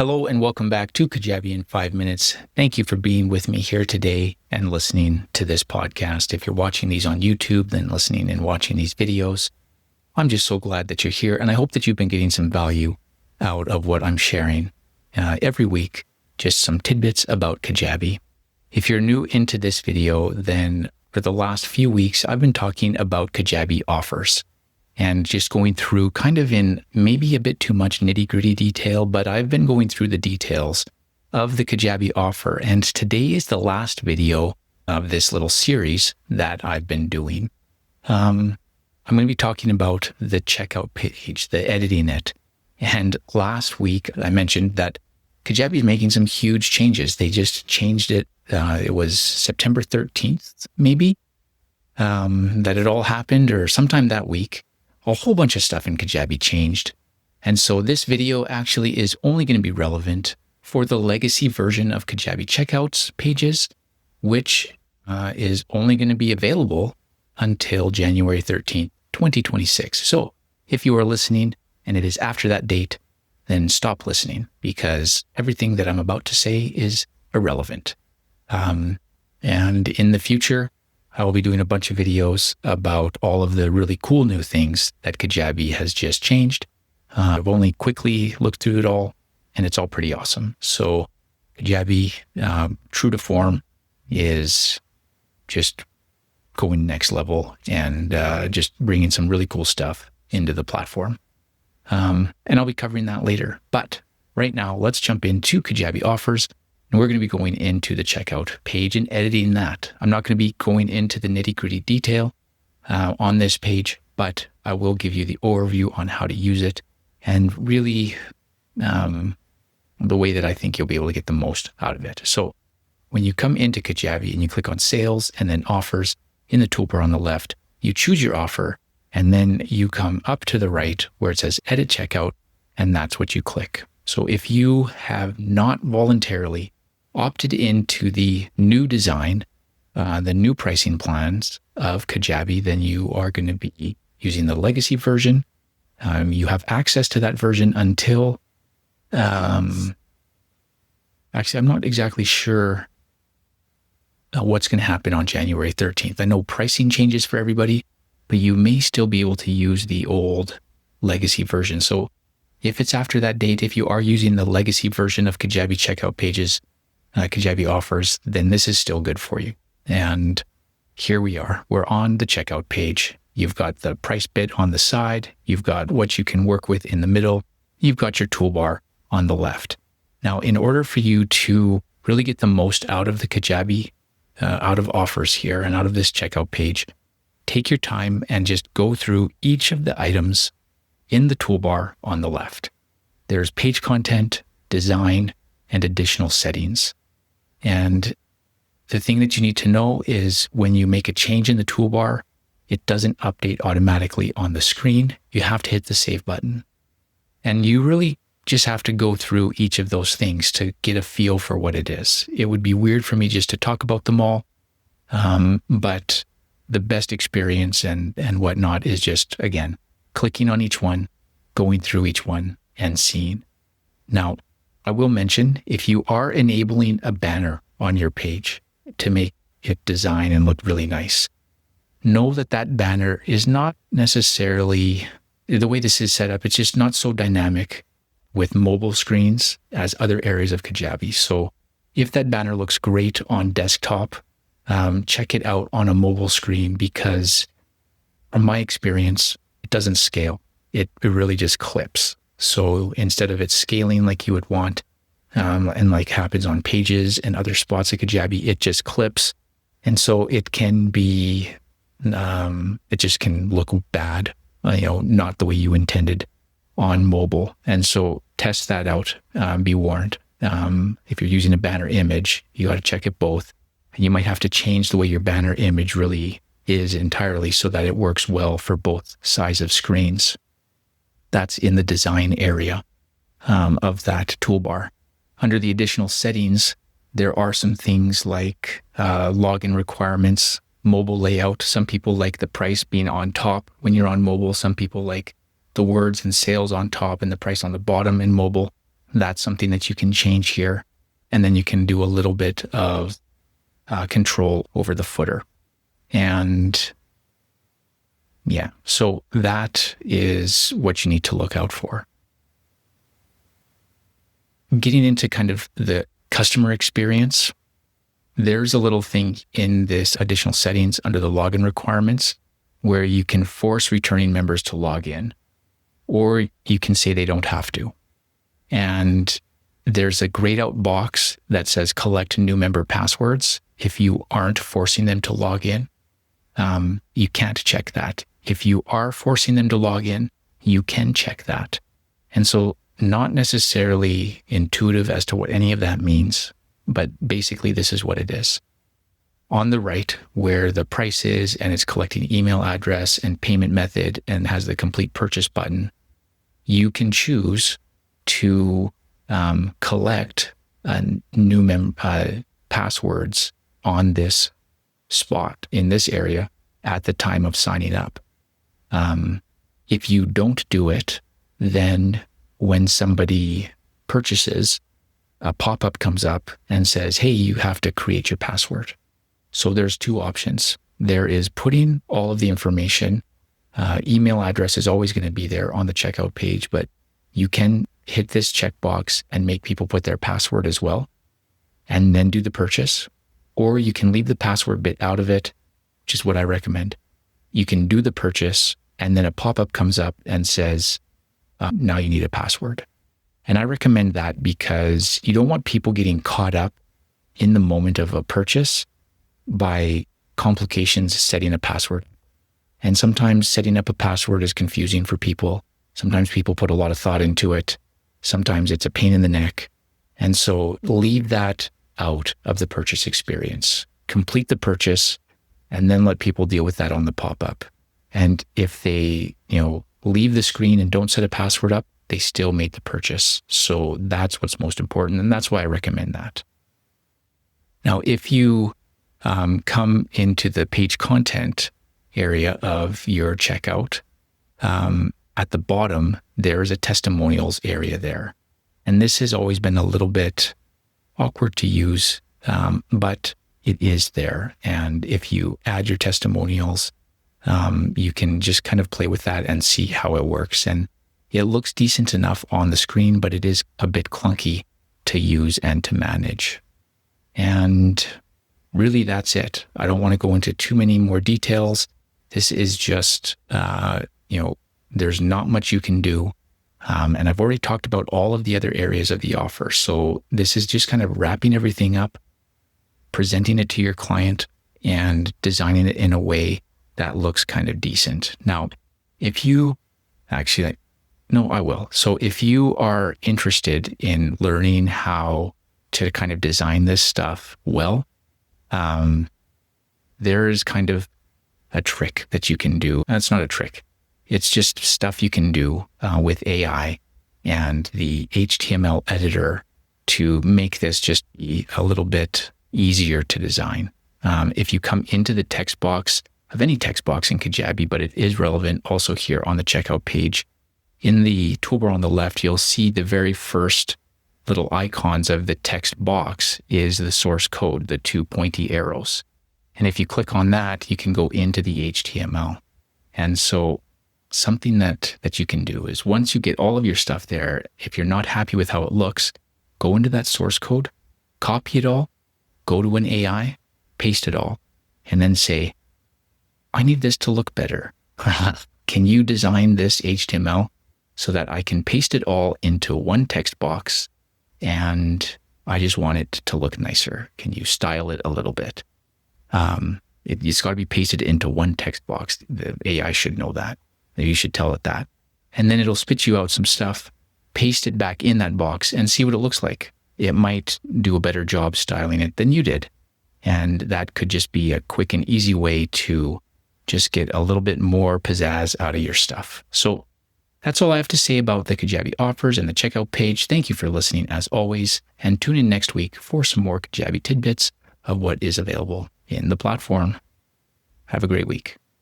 Hello and welcome back to Kajabi in 5 minutes. Thank you for being with me here today and listening to this podcast. If you're watching these on YouTube, then listening and watching these videos, I'm just so glad that you're here. And I hope that you've been getting some value out of what I'm sharing every week, just some tidbits about Kajabi. If you're new into this video, then for the last few weeks, I've been talking about Kajabi Offers and just going through kind of in maybe a bit too much nitty-gritty detail, but I've been going through the details of the Kajabi offer. And today is the last video of this little series that I've been doing. I'm going to be talking about the checkout page, the editing it. And last week, I mentioned that Kajabi is making some huge changes. They just changed it. It was September 13th, maybe, that it all happened, or sometime that week. A whole bunch of stuff in Kajabi changed. And so this video actually is only going to be relevant for the legacy version of Kajabi checkouts pages, which is only going to be available until January 13th, 2026. So if you are listening and it is after that date, then stop listening because everything that I'm about to say is irrelevant. And in the future, I will be doing a bunch of videos about all of the really cool new things that Kajabi has just changed. I've only quickly looked through it all, and it's all pretty awesome. So Kajabi, true to form, is just going next level and just bringing some really cool stuff into the platform. And I'll be covering that later. But right now, let's jump into Kajabi Offers. And we're going to be going into the checkout page and editing that. I'm not going to be going into the nitty-gritty detail on this page, but I will give you the overview on how to use it and really the way that I think you'll be able to get the most out of it. So when you come into Kajabi and you click on Sales and then Offers in the toolbar on the left, you choose your offer and then you come up to the right where it says Edit Checkout, and that's what you click. So if you have not voluntarily opted into the new design, the new pricing plans of Kajabi, then you are going to be using the legacy version. You have access to that version until, actually, I'm not exactly sure what's going to happen on January 13th. I know pricing changes for everybody, but you may still be able to use the old legacy version. So if it's after that date, if you are using the legacy version of Kajabi checkout pages, Kajabi Offers, then this is still good for you. And here we are. We're on the checkout page. You've got the price bit on the side. You've got what you can work with in the middle. You've got your toolbar on the left. Now, in order for you to really get the most out of the Kajabi, out of Offers here and out of this checkout page, take your time and just go through each of the items in the toolbar on the left. There's page content, design, and additional settings. And the thing that you need to know is when you make a change in the toolbar, it doesn't update automatically on the screen. You have to hit the save button. And you really just have to go through each of those things to get a feel for what it is. It would be weird for me just to talk about them all. But the best experience and whatnot is just, again, clicking on each one, going through each one and seeing. Now, I will mention, if you are enabling a banner on your page to make it design and look really nice, know that that banner is not necessarily, the way this is set up, it's just not so dynamic with mobile screens as other areas of Kajabi. So if that banner looks great on desktop, check it out on a mobile screen because from my experience, it doesn't scale. It really just clips. So instead of it scaling like you would want, and like happens on pages and other spots of Kajabi, it just clips. And so it can be, it just can look bad, not the way you intended on mobile. And so test that out, be warned. If you're using a banner image, you got to check it both. And you might have to change the way your banner image really is entirely so that it works well for both sides of screens. That's in the design area of that toolbar. Under the additional settings, there are some things like login requirements, mobile layout. Some people like the price being on top when you're on mobile. Some people like the words and sales on top and the price on the bottom in mobile. that's something that you can change here. And then you can do a little bit of control over the footer. And yeah, so that is what you need to look out for. Getting into kind of the customer experience, there's a little thing in this additional settings under the login requirements where you can force returning members to log in, or you can say they don't have to. And there's a grayed out box that says collect new member passwords. If you aren't forcing them to log in, you can't check that. If you are forcing them to log in, you can check that. And so not necessarily intuitive as to what any of that means, but basically this is what it is. On the right, where the price is and it's collecting email address and payment method and has the complete purchase button, you can choose to collect new passwords on this spot in this area at the time of signing up. If you don't do it, then when somebody purchases, a pop-up comes up and says, hey, you have to create your password. So there's two options. There is putting all of the information. Email address is always going to be there on the checkout page, but you can hit this checkbox and make people put their password as well, and then do the purchase. Or you can leave the password bit out of it, which is what I recommend. You can do the purchase, and then a pop-up comes up and says, now you need a password. And I recommend that because you don't want people getting caught up in the moment of a purchase by complications setting a password. And sometimes setting up a password is confusing for people. Sometimes people put a lot of thought into it. Sometimes it's a pain in the neck. And so leave that out of the purchase experience. Complete the purchase and then let people deal with that on the pop-up. And if they, leave the screen and don't set a password up, they still made the purchase. So that's what's most important. And that's why I recommend that. Now, if you come into the page content area of your checkout, at the bottom, there's a testimonials area there. And this has always been a little bit awkward to use, but it is there. And if you add your testimonials, you can just kind of play with that and see how it works. And it looks decent enough on the screen, but it is a bit clunky to use and to manage. And really, that's it. I don't want to go into too many more details. This is just, there's not much you can do. And I've already talked about all of the other areas of the offer. So this is just kind of wrapping everything up, presenting it to your client, and designing it in a way that looks kind of decent. Now, if you I will. So if you are interested in learning how to kind of design this stuff well, there's kind of a trick that you can do. It's not a trick. It's just stuff you can do with AI and the HTML editor to make this just a little bit easier to design. If you come into the text box of any text box in Kajabi, but it is relevant also here on the checkout page, in the toolbar on the left, you'll see the very first little icons of the text box is the source code, the two pointy arrows. And if you click on that, you can go into the HTML. And so something that you can do is once you get all of your stuff there, if you're not happy with how it looks, go into that source code, copy it all, go to an AI, paste it all, and then say, I need this to look better. Can you design this HTML so that I can paste it all into one text box and I just want it to look nicer? Can you style it a little bit? It's got to be pasted into one text box. The AI should know that. You should tell it that. And then it'll spit you out some stuff, paste it back in that box and see what it looks like. It might do a better job styling it than you did. And that could just be a quick and easy way to just get a little bit more pizzazz out of your stuff. So that's all I have to say about the Kajabi offers and the checkout page. Thank you for listening as always, and tune in next week for some more Kajabi tidbits of what is available in the platform. Have a great week.